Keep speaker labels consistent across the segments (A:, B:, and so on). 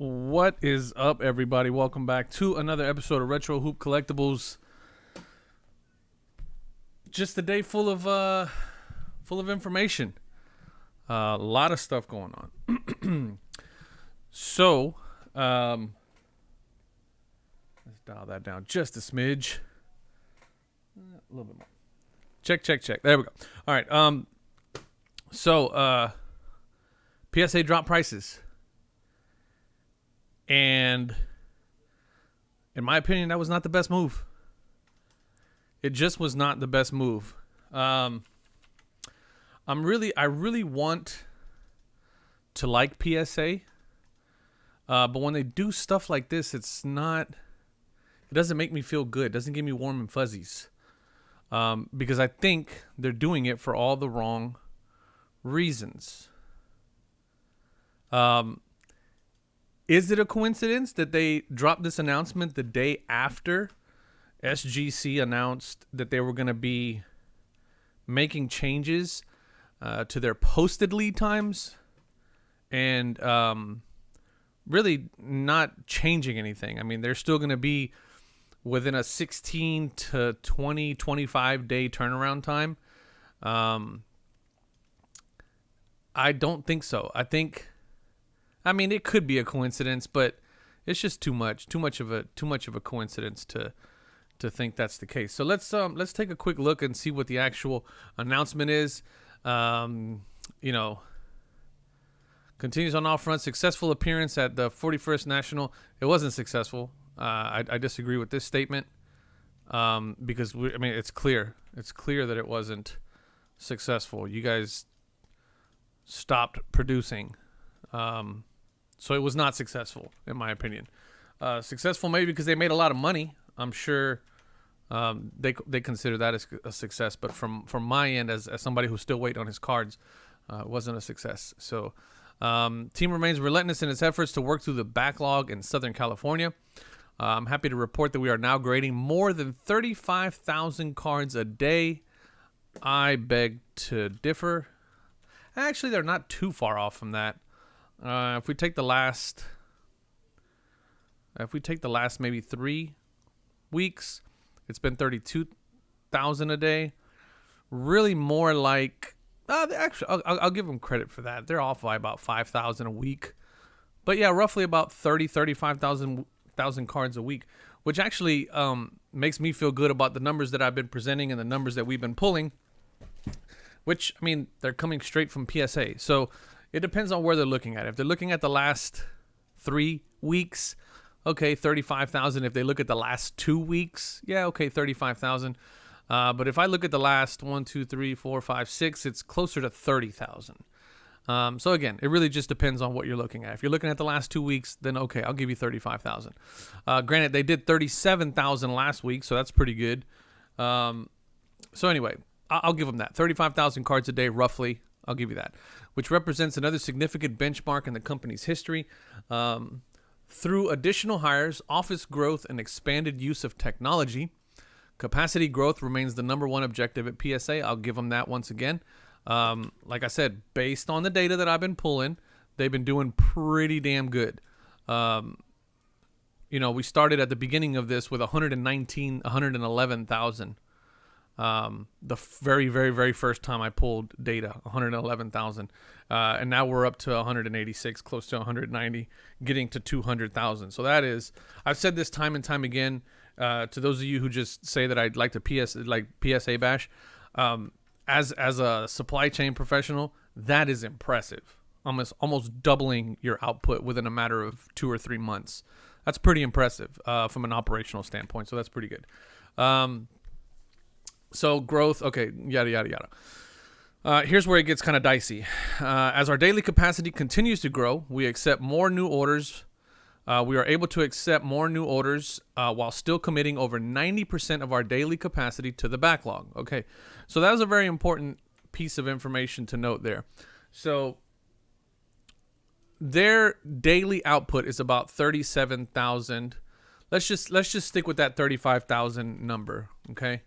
A: What is up, everybody? Welcome back to another episode of Retro Hoop Collectibles. Just a day full of information. A lot of stuff going on. So, let's dial that down just a smidge. A little bit more. Check. There we go. All right. So, PSA drop prices. And in my opinion, that was not the best move. It just was not the best move. I really want to like PSA, but when they do stuff like this, it doesn't make me feel good. It doesn't give me warm and fuzzies, because I think they're doing it for all the wrong reasons. Is it a coincidence that they dropped this announcement the day after SGC announced that they were going to be making changes to their posted lead times and really not changing anything? I mean, they're still going to be within a 16 to 20, 25 day turnaround time. I don't think so. I mean, it could be a coincidence, but it's just too much of a coincidence to think that's the case. So let's take a quick look and see what the actual announcement is. Continues on all fronts. Successful appearance at the 41st National. It wasn't successful. I disagree with this statement, because it's clear. It's clear that it wasn't successful. You guys stopped producing. So it was not successful, in my opinion. Successful maybe because they made a lot of money. I'm sure they consider that as a success. But from my end, as somebody who's still waiting on his cards, it wasn't a success. So team remains relentless in its efforts to work through the backlog in Southern California. I'm happy to report that we are now grading more than 35,000 cards a day. I beg to differ. Actually, they're not too far off from that. If we take the last maybe 3 weeks, it's been 32,000 a day. Really more like, actually, I'll give them credit for that. They're off by about 5,000 a week. But yeah, roughly about 35,000 cards a week, which actually makes me feel good about the numbers that I've been presenting and the numbers that we've been pulling, which, I mean, they're coming straight from PSA. So it depends on where they're looking at. If they're looking at the last 3 weeks, okay, 35,000. If they look at the last 2 weeks, yeah, okay, 35,000. But if I look at the last 1, 2, 3, 4, 5, 6, it's closer to 30,000. So again, it really just depends on what you're looking at. If you're looking at the last 2 weeks, then okay, I'll give you 35,000. Granted, they did 37,000 last week, so that's pretty good. So anyway, I'll give them that. 35,000 cards a day, roughly. I'll give you that, which represents another significant benchmark in the company's history. Through additional hires, office growth, and expanded use of technology, capacity growth remains the number one objective at PSA. I'll give them that once again. Like I said, based on the data that I've been pulling, they've been doing pretty damn good. We started at the beginning of this with 111,000. The very, very, very first time I pulled data, 111,000. And now we're up to 186, close to 190, getting to 200,000. So that is, I've said this time and time again, to those of you who just say that I'd like to PSA bash, as a supply chain professional, that is impressive. Almost doubling your output within a matter of 2 or 3 months. That's pretty impressive, from an operational standpoint. So that's pretty good. So growth, okay, yada, yada, yada. Here's where it gets kind of dicey. As our daily capacity continues to grow, we accept more new orders. We are able to accept more new orders while still committing over 90% of our daily capacity to the backlog. Okay, so that was a very important piece of information to note there. So their daily output is about 37,000. Let's just stick with that 35,000 number, okay?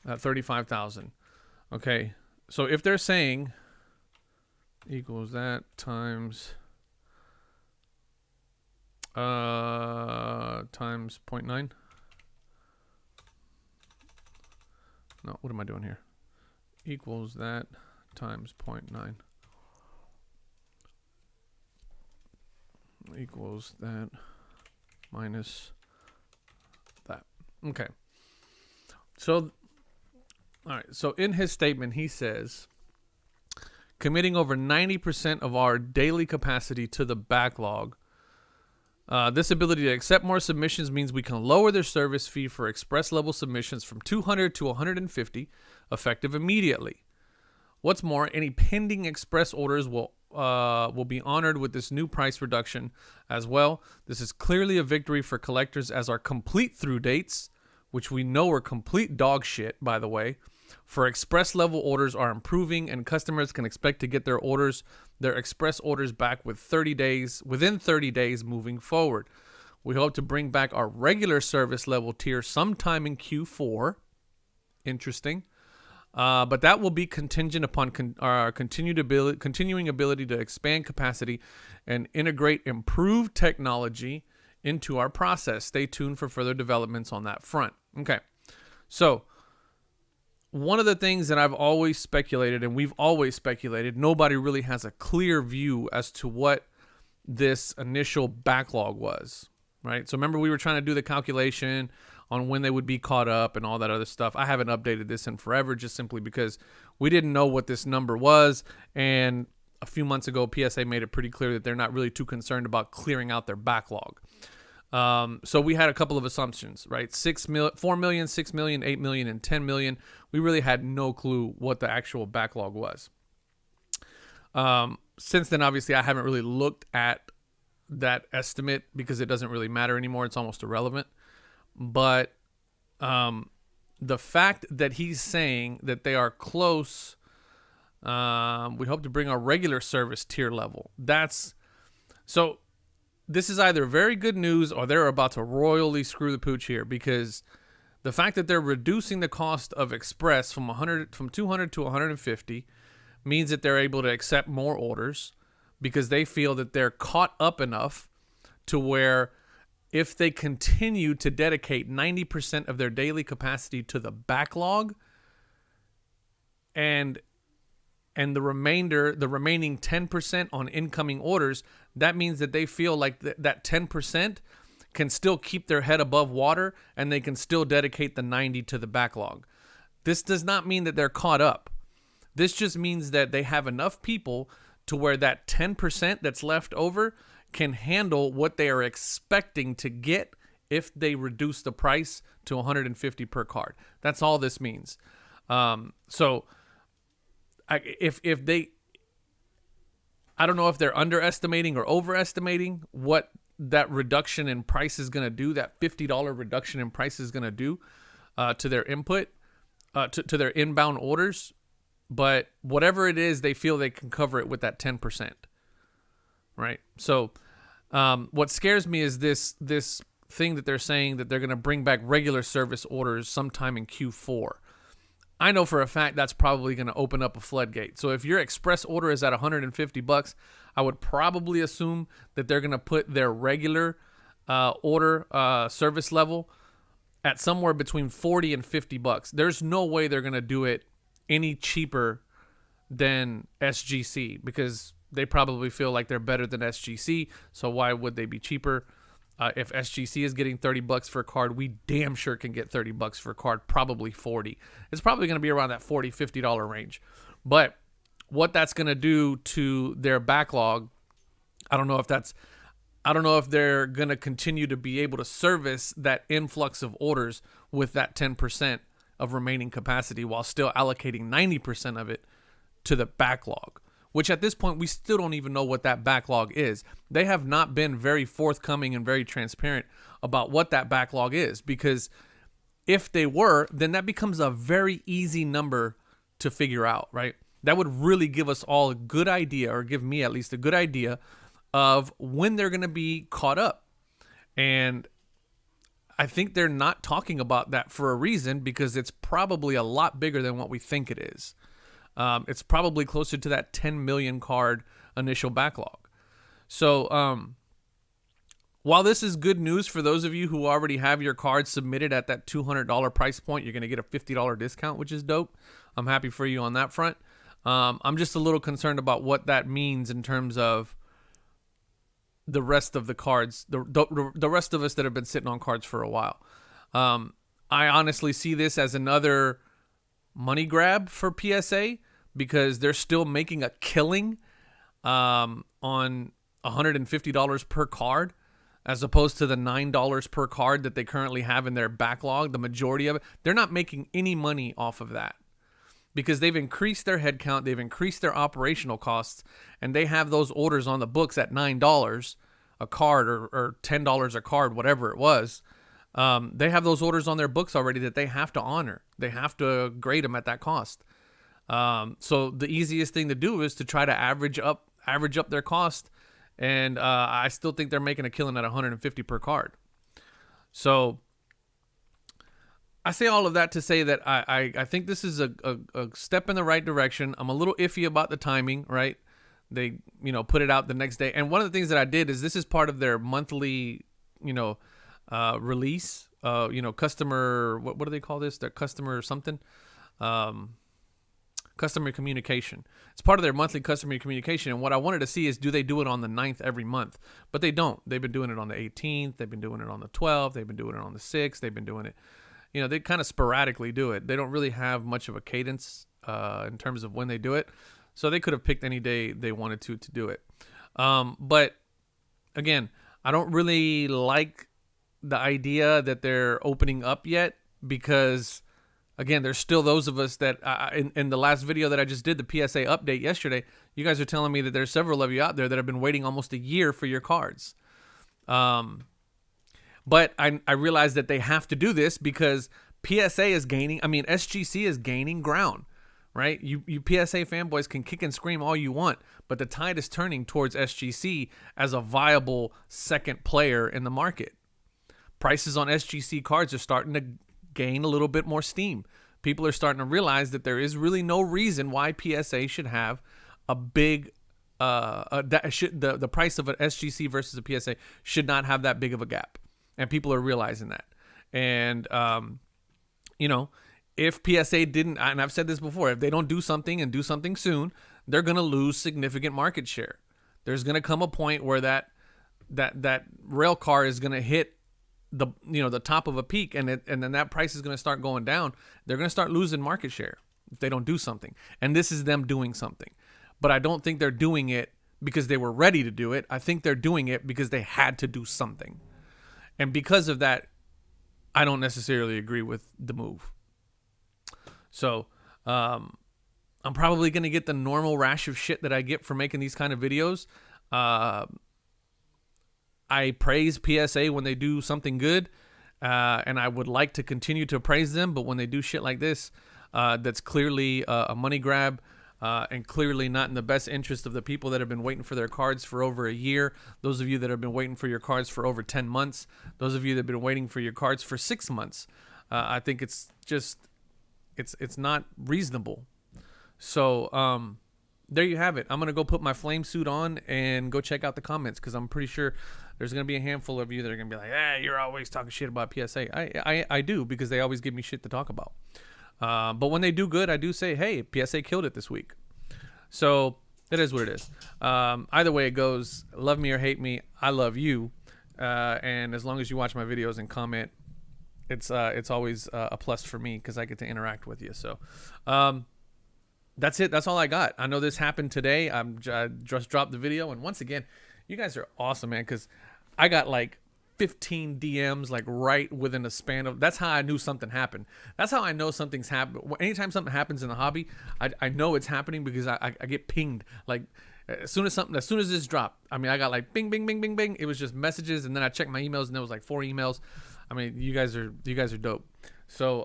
A: 35,000. Okay, so if they're saying equals that times times 0.9. No, what am I doing here? Equals that times 0.9. Equals that minus that. Okay. So, all right. So in his statement, he says, committing over 90% of our daily capacity to the backlog. This ability to accept more submissions means we can lower their service fee for express level submissions from 200 to 150, effective immediately. What's more, any pending express orders will be honored with this new price reduction as well. This is clearly a victory for collectors, as our complete through dates, which we know are complete dog shit, by the way, for express level orders are improving, and customers can expect to get their express orders back within 30 days moving forward. We hope to bring back our regular service level tier sometime in Q4. Interesting. But that will be contingent upon our continuing ability to expand capacity and integrate improved technology into our process. Stay tuned for further developments on that front. Okay. So, one of the things that I've always speculated, and we've always speculated, nobody really has a clear view as to what this initial backlog was, right? So remember, we were trying to do the calculation on when they would be caught up and all that other stuff. I haven't updated this in forever, just simply because we didn't know what this number was. And a few months ago, PSA made it pretty clear that they're not really too concerned about clearing out their backlog. So we had a couple of assumptions, right? 4 million, 6 million, 8 million, and 10 million. We really had no clue what the actual backlog was. Since then, obviously, I haven't really looked at that estimate because it doesn't really matter anymore. It's almost irrelevant. But the fact that he's saying that they are close, we hope to bring our regular service tier level. So this is either very good news or they're about to royally screw the pooch here, because the fact that they're reducing the cost of express from 200 to 150 means that they're able to accept more orders, because they feel that they're caught up enough to where if they continue to dedicate 90% of their daily capacity to the backlog and the remaining 10% on incoming orders, that means that they feel like that 10% can still keep their head above water and they can still dedicate the 90 to the backlog. This does not mean that they're caught up. This just means that they have enough people to where that 10% that's left over can handle what they are expecting to get if they reduce the price to 150 per card. That's all this means. I don't know if they're underestimating or overestimating what that reduction in price is going to do, that $50 reduction in price is going to do to their input, to their inbound orders. But whatever it is, they feel they can cover it with that 10%. Right? So what scares me is this thing that they're saying that they're going to bring back regular service orders sometime in Q4. I know for a fact that's probably going to open up a floodgate. So if your express order is at $150, I would probably assume that they're going to put their regular order service level at somewhere between $40 and $50. There's no way they're going to do it any cheaper than SGC, because they probably feel like they're better than SGC. So why would they be cheaper? If SGC is getting $30 for a card, we damn sure can get $30 for a card, probably 40. It's probably going to be around that $40, $50 range. But what that's going to do to their backlog, I don't know if they're going to continue to be able to service that influx of orders with that 10% of remaining capacity while still allocating 90% of it to the backlog, which at this point, we still don't even know what that backlog is. They have not been very forthcoming and very transparent about what that backlog is, because if they were, then that becomes a very easy number to figure out, right? That would really give us all a good idea, or give me at least a good idea of when they're going to be caught up. And I think they're not talking about that for a reason, because it's probably a lot bigger than what we think it is. It's probably closer to that 10 million card initial backlog. So while this is good news for those of you who already have your card submitted at that $200 price point, you're going to get a $50 discount, which is dope. I'm happy for you on that front. I'm just a little concerned about what that means in terms of the rest of the cards, the rest of us that have been sitting on cards for a while. I honestly see this as another money grab for PSA because they're still making a killing on $150 per card, as opposed to the $9 per card that they currently have in their backlog. The majority of it, they're not making any money off of that because they've increased their headcount, they've increased their operational costs, and they have those orders on the books at $9 a card or $10 a card, whatever it was. They have those orders on their books already that they have to honor. They have to grade them at that cost. So the easiest thing to do is to try to average up their cost. And I still think they're making a killing at $150 per card. So I say all of that to say that I think this is a step in the right direction. I'm a little iffy about the timing, right? They, put it out the next day. And one of the things that I did is this is part of their monthly, release, customer, what do they call this? Their customer something, customer communication. It's part of their monthly customer communication. And what I wanted to see is, do they do it on the 9th every month? But they don't. They've been doing it on the 18th. They've been doing it on the 12th. They've been doing it on the 6th. They've been doing it, they kind of sporadically do it. They don't really have much of a cadence in terms of when they do it. So they could have picked any day they wanted to do it. But again, I don't really like the idea that they're opening up yet because, again, there's still those of us that in the last video that I just did, the PSA update yesterday, you guys are telling me that there's several of you out there that have been waiting almost a year for your cards. But I realize that they have to do this because PSA is gaining, SGC is gaining ground, right? You PSA fanboys can kick and scream all you want, but the tide is turning towards SGC as a viable second player in the market. Prices on SGC cards are starting to gain a little bit more steam. People are starting to realize that there is really no reason why PSA should have a big the price of an SGC versus a PSA should not have that big of a gap, and people are realizing that. And if PSA didn't, and I've said this before, if they don't do something and do something soon, they're gonna lose significant market share. There's gonna come a point where that rail car is gonna hit the top of a peak, and then that price is going to start going down. They're going to start losing market share if they don't do something. And this is them doing something. But I don't think they're doing it because they were ready to do it. I think they're doing it because they had to do something. And because of that, I don't necessarily agree with the move. So I'm probably going to get the normal rash of shit that I get for making these kind of videos. I praise PSA when they do something good, and I would like to continue to praise them. But when they do shit like this, that's clearly a money grab and clearly not in the best interest of the people that have been waiting for their cards for over a year. Those of you that have been waiting for your cards for over 10 months. Those of you that have been waiting for your cards for 6 months. I think it's just, it's not reasonable. So, there you have it. I'm going to go put my flame suit on and go check out the comments because I'm pretty sure there's going to be a handful of you that are going to be like, hey, you're always talking shit about PSA. I do because they always give me shit to talk about. But when they do good, I do say, hey, PSA killed it this week. So it is what it is. Either way it goes, love me or hate me, I love you. And as long as you watch my videos and comment, it's always a plus for me because I get to interact with you. So that's it. That's all I got. I know this happened today. I just dropped the video. And once again, you guys are awesome, man, because I got like 15 DMs like right within a span of. That's how I knew something happened. That's how I know something's happened. Anytime something happens in the hobby, I know it's happening because I get pinged. Like as soon as this dropped, I got like bing, bing, bing, bing, bing. It was just messages. And then I checked my emails and there was like 4 emails. You guys are dope. So,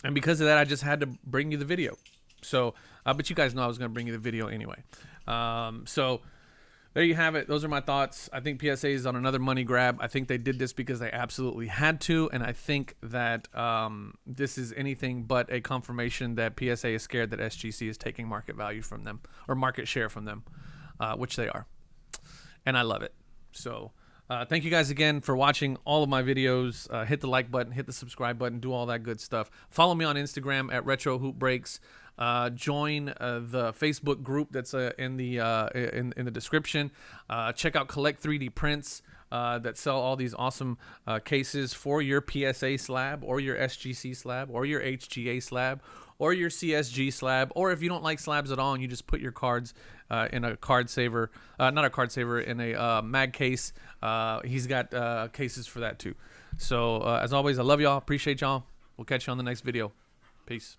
A: and because of that, I just had to bring you the video. So, but you guys know I was going to bring you the video anyway. So there you have it. Those are my thoughts. I think PSA is on another money grab. I think they did this because they absolutely had to. And I think that this is anything but a confirmation that PSA is scared that SGC is taking market value from them or market share from them, which they are. And I love it. So Thank you guys again for watching all of my videos. Hit the like button, hit the subscribe button, do all that good stuff. Follow me on Instagram at Retro Hoop Breaks. Join the Facebook group that's in the description. Check out Collect 3D Prints that sell all these awesome cases for your PSA slab or your SGC slab or your HGA slab or your CSG slab, or if you don't like slabs at all and you just put your cards in a card saver, not a card saver, in a mag case. He's got cases for that too. So as always, I love y'all, appreciate y'all. We'll catch you on the next video. Peace.